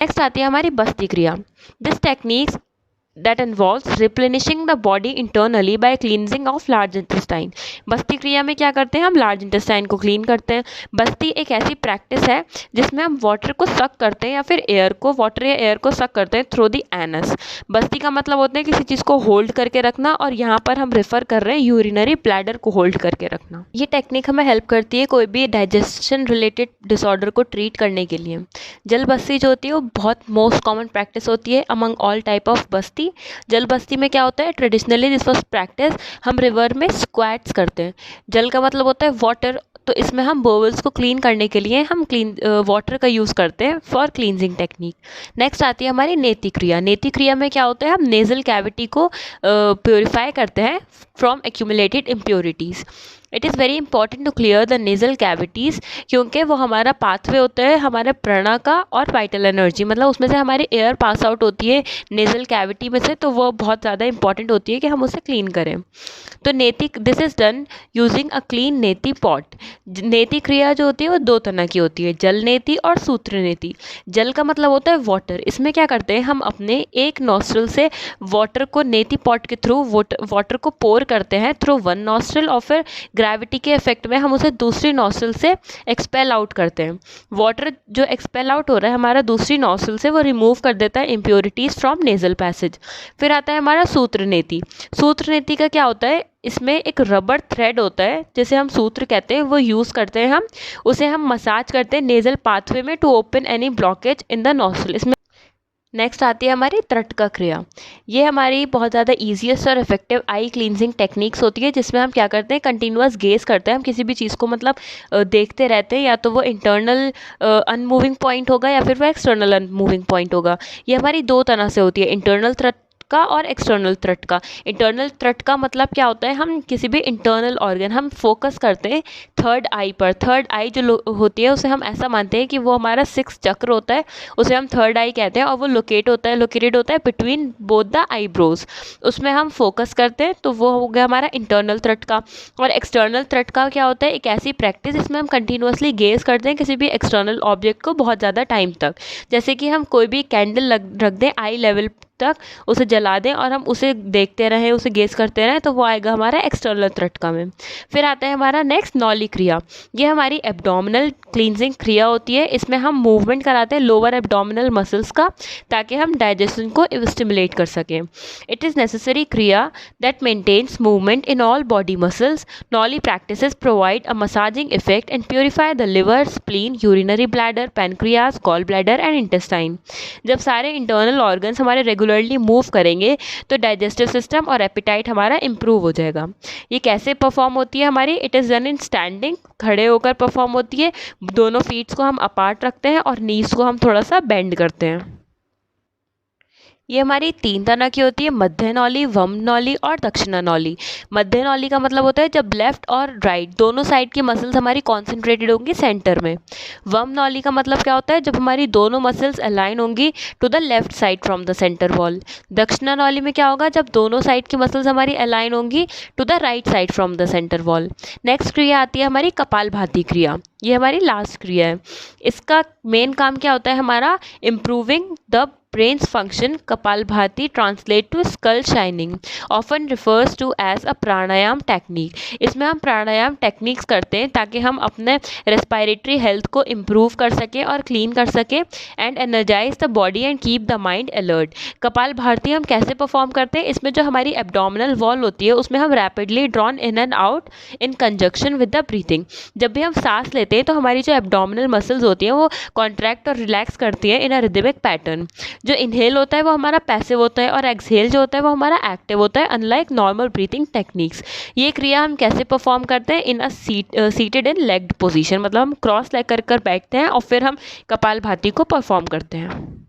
Next आती है हमारी बस्ती क्रिया। This techniques that involves replenishing the body internally by cleansing of large intestine। बस्ती क्रिया में क्या करते हैं, हम लार्ज इंटेस्टाइन को क्लीन करते हैं। बस्ती एक ऐसी प्रैक्टिस है जिसमें हम वाटर को सक करते हैं या फिर वाटर या एयर को सक करते हैं थ्रू द एनस। बस्ती का मतलब होता है किसी चीज़ को होल्ड करके रखना, और यहाँ पर हम रेफर कर रहे हैं यूरिनरी ब्लैडर को होल्ड करके रखना। ये टेक्निक हमें हेल्प करती है कोई भी डाइजेशन रिलेटेड डिसऑर्डर को ट्रीट करने के लिए। जल बस्ती जो होती है वो बहुत मोस्ट कॉमन प्रैक्टिस होती है अमंग ऑल टाइप ऑफ बस्ती। जल बस्ती में क्या होता है, ट्रेडिशनली दिस वाज प्रैक्टिस, हम रिवर में स्क्वैट्स करते हैं। जल का मतलब होता है वाटर, तो इसमें हम बोवेल्स को क्लीन करने के लिए हम वाटर का यूज़ करते हैं फॉर क्लींजिंग टेक्निक। नेक्स्ट आती है हमारी नेति क्रिया। नेति क्रिया में क्या होता है, हम नेजल कैविटी को प्योरीफाई करते हैं from accumulated impurities. It is very important to clear the nasal cavities, क्योंकि वो हमारा पाथवे होता है हमारे प्रणा का और वाइटल एनर्जी, मतलब उसमें से हमारी एयर पास आउट होती है नेजल कैविटी में से, तो वो बहुत ज़्यादा इंपॉर्टेंट होती है कि हम उसे क्लीन करें। तो नेति, this is done using a clean नेति पॉट। नेति क्रिया जो होती है वो दो तरह की होती है, जल नेति और सूत्र नेति। जल का मतलब होता है वाटर। इसमें क्या करते हैं, हम अपने एक नॉस्ट्रल से वाटर को नेति पॉट के थ्रू वाटर को पोर करते हैं थ्रू वन नॉस्ट्रल, और फिर ग्रेविटी के इफेक्ट में हम उसे दूसरी नॉस्ट्रल से एक्सपेल आउट करते हैं। वाटर जो एक्सपेल आउट हो रहा है हमारा दूसरी नॉस्ट्रल से, वो रिमूव कर देता है इम्प्योरिटीज़ फ्रॉम नेजल पैसेज। फिर आता है हमारा सूत्र नेति। सूत्र नेति का क्या होता है, इसमें एक रबर थ्रेड होता है जिसे हम सूत्र कहते हैं, वो यूज़ करते हैं हम, उसे हम मसाज करते हैं नेजल पाथवे में to open any blockage in the nostril. इसमें नेक्स्ट आती है हमारी त्रटका क्रिया। ये हमारी बहुत ज़्यादा ईजीएस्ट और इफेक्टिव आई क्लींजिंग टेक्निक्स होती है, जिसमें हम क्या करते हैं, कंटिन्यूअस गेज करते हैं। हम किसी भी चीज़ को मतलब देखते रहते हैं, या तो वो इंटरनल अनमूविंग पॉइंट होगा या फिर वो एक्सटर्नल अनमूविंग पॉइंट होगा। ये हमारी दो तरह से होती है, इंटरनल त्रटका और एक्सटर्नल त्रटका। इंटरनल त्रटका मतलब क्या होता है, हम किसी भी इंटरनल ऑर्गन हम फोकस करते हैं थर्ड आई पर। थर्ड आई जो होती है उसे हम ऐसा मानते हैं कि वो हमारा सिक्स चक्र होता है, उसे हम थर्ड आई कहते हैं, और वो लोकेटेड होता है बिटवीन बोथ द आईब्रोज। उसमें हम फोकस करते हैं, तो वो हो गया हमारा इंटरनल त्रटका। और एक्सटर्नल त्रटका क्या होता है, एक ऐसी प्रैक्टिस जिसमें हम कंटिन्यूअसली गेज करते हैं किसी भी एक्सटर्नल ऑब्जेक्ट को बहुत ज़्यादा टाइम तक। जैसे कि हम कोई भी कैंडल रख दें आई लेवल तक, उसे जला दें और हम उसे देखते रहें, उसे गेज करते रहें, तो वो आएगा हमारा एक्सटर्नल त्रटका में। फिर आता है हमारा नेक्स्ट नॉली क्रिया। ये हमारी एब्डोमिनल क्लींजिंग क्रिया होती है। इसमें हम मूवमेंट कराते हैं लोअर एब्डोमिनल मसल्स का, ताकि हम डाइजेशन को स्टिमुलेट कर सकें। It is necessary kriya that maintains movement in all body muscles. Nauli practices provide a massaging effect and purify the liver, spleen, urinary bladder, pancreas, gall bladder and intestine. जब सारे internal organs हमारे regularly move करेंगे तो digestive system और appetite हमारा improve हो जाएगा। ये कैसे परफॉर्म होती है हमारी, it is done in standing, खड़े होकर परफॉर्म होती है। दोनों फीट्स को हम अपार्ट रखते हैं और नीज को हम थोड़ा सा बेंड करते हैं। ये हमारी तीन तरह की होती है, मध्य नौली, वम नौली और दक्षिणा नौली। मध्य नौली का मतलब होता है जब लेफ्ट और राइट दोनों साइड की मसल्स हमारी कॉन्सेंट्रेटेड होंगी सेंटर में। वम नौली का मतलब क्या होता है, जब हमारी दोनों मसल्स अलाइन होंगी to the left side from the centre wall. Dakshina Nauli में क्या होगा, जब दोनों साइड की मसल्स हमारी अलाइन होंगी to the right side from the centre wall. Next क्रिया आती है हमारी कपालभाति क्रिया। ये हमारी लास्ट क्रिया है। इसका मेन काम क्या होता है हमारा, improving the brain's function। Kapalbhati translate to skull shining, often refers to as a pranayam technique। इसमें हम प्राणायाम टेक्निक्स करते हैं ताकि हम अपने रेस्पिरेटरी हेल्थ को इम्प्रूव कर सकें और क्लीन कर सकें, and energise the body and keep the mind alert. Kapalbhati हम कैसे परफॉर्म करते हैं, इसमें जो हमारी एब्डोमिनल वॉल होती है उसमें हम rapidly drawn in and out in conjunction with the breathing. जब भी हम सांस लेते हैं तो हमारी जो एब्डोमिनल मसल्स होती हैं वो कॉन्ट्रैक्ट और रिलैक्स करती हैं इन अ रिदमिक पैटर्न। जो इनहेल होता है वो हमारा पैसिव होता है और एक्सहेल जो होता है वो हमारा एक्टिव होता है, अनलाइक नॉर्मल ब्रीथिंग टेक्निक्स। ये क्रिया हम कैसे परफॉर्म करते हैं, इन अ सीटेड इन लेग्ड पोजीशन, मतलब हम क्रॉस लेग कर बैठते हैं और फिर हम कपालभाति को परफॉर्म करते हैं।